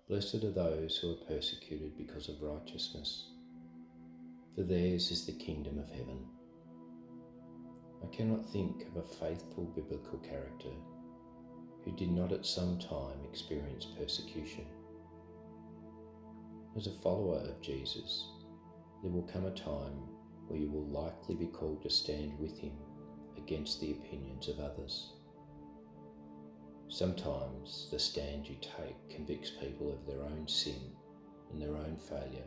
Blessed are those who are persecuted because of righteousness, for theirs is the kingdom of heaven. I cannot think of a faithful biblical character who did not at some time experience persecution. As a follower of Jesus, there will come a time where you will likely be called to stand with him against the opinions of others. Sometimes the stand you take convicts people of their own sin and their own failure,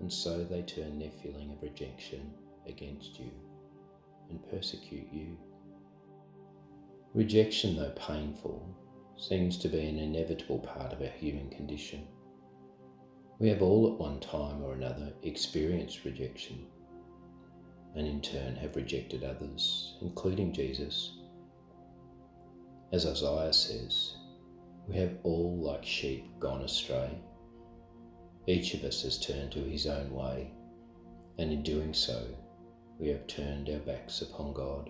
and so they turn their feeling of rejection against you and persecute you. Rejection, though painful, seems to be an inevitable part of our human condition. We have all at one time or another experienced rejection, and in turn have rejected others, including Jesus. As Isaiah says, we have all like sheep gone astray. Each of us has turned to his own way, and in doing so, we have turned our backs upon God.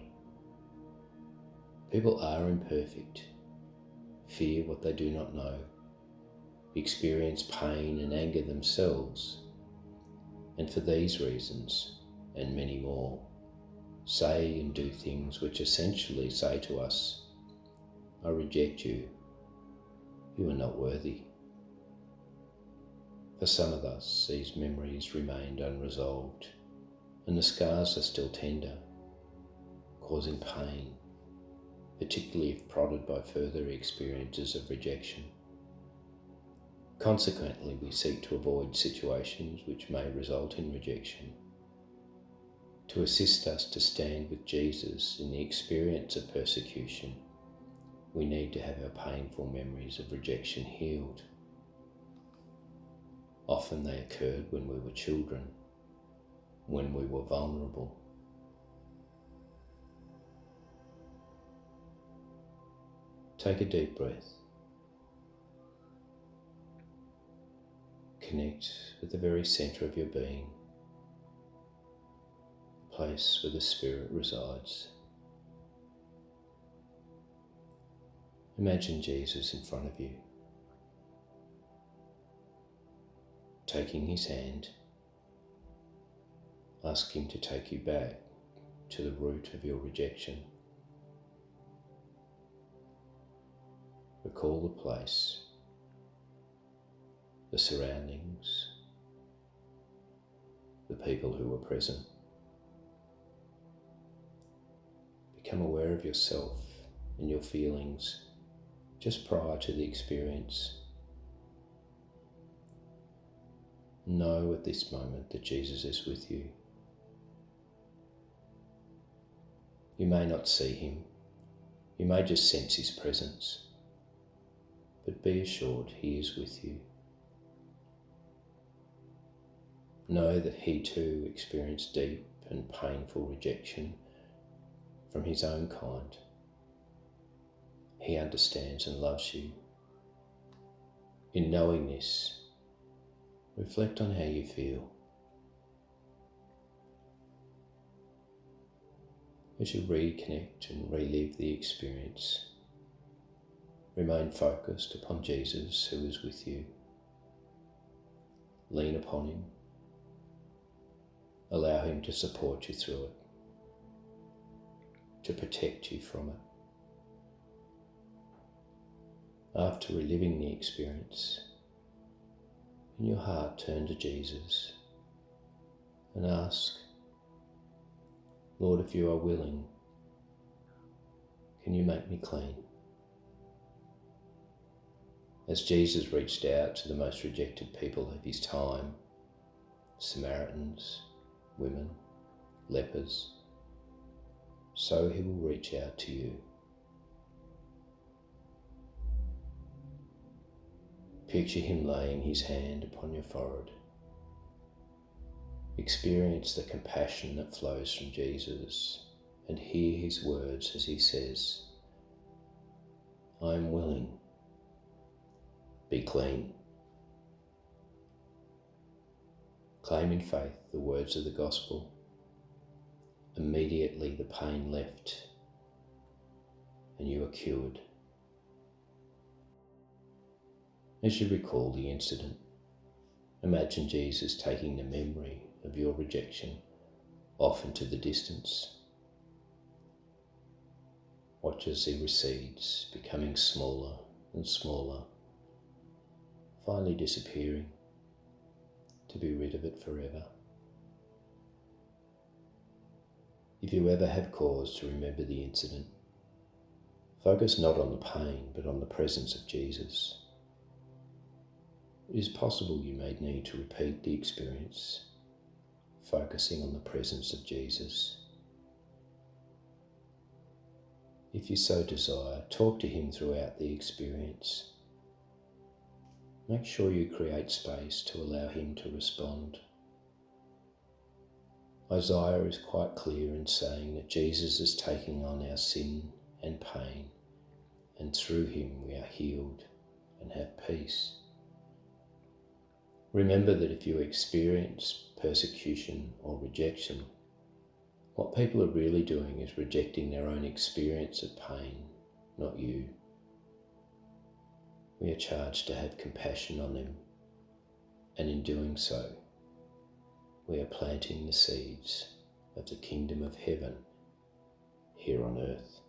People are imperfect, fear what they do not know, experience pain and anger themselves, and for these reasons, and many more, say and do things which essentially say to us, I reject you, you are not worthy. For some of us, these memories remained unresolved, and the scars are still tender, causing pain, particularly if prodded by further experiences of rejection. Consequently, we seek to avoid situations which may result in rejection. To assist us to stand with Jesus in the experience of persecution, we need to have our painful memories of rejection healed. Often they occurred when we were children, when we were vulnerable. Take a deep breath. Connect with the very centre of your being, the place where the Spirit resides. Imagine Jesus in front of you, taking his hand. Ask him to take you back to the root of your rejection. Recall the place, the surroundings, the people who were present. Become aware of yourself and your feelings just prior to the experience. Know at this moment that Jesus is with you. You may not see him, you may just sense his presence, but be assured he is with you. Know that he too experienced deep and painful rejection from his own kind. He understands and loves you. In knowing this, reflect on how you feel. As you reconnect and relive the experience, remain focused upon Jesus who is with you. Lean upon him. Allow him to support you through it, to protect you from it. After reliving the experience, in your heart turn to Jesus and ask, Lord, if you are willing, can you make me clean? As Jesus reached out to the most rejected people of his time, Samaritans, women, lepers, so he will reach out to you. Picture him laying his hand upon your forehead. Experience the compassion that flows from Jesus and hear his words as he says, I am willing, be clean. Claim in faith the words of the gospel. Immediately the pain left and you are cured. As you recall the incident, imagine Jesus taking the memory of your rejection off into the distance. Watch as he recedes, becoming smaller and smaller, finally disappearing to be rid of it forever. If you ever have cause to remember the incident, focus not on the pain but on the presence of Jesus. It is possible you may need to repeat the experience, focusing on the presence of Jesus. If you so desire, talk to him throughout the experience. Make sure you create space to allow him to respond. Isaiah is quite clear in saying that Jesus is taking on our sin and pain, and through him we are healed and have peace. Remember that if you experience persecution or rejection, what people are really doing is rejecting their own experience of pain, not you. We are charged to have compassion on them, and in doing so, we are planting the seeds of the kingdom of heaven here on earth.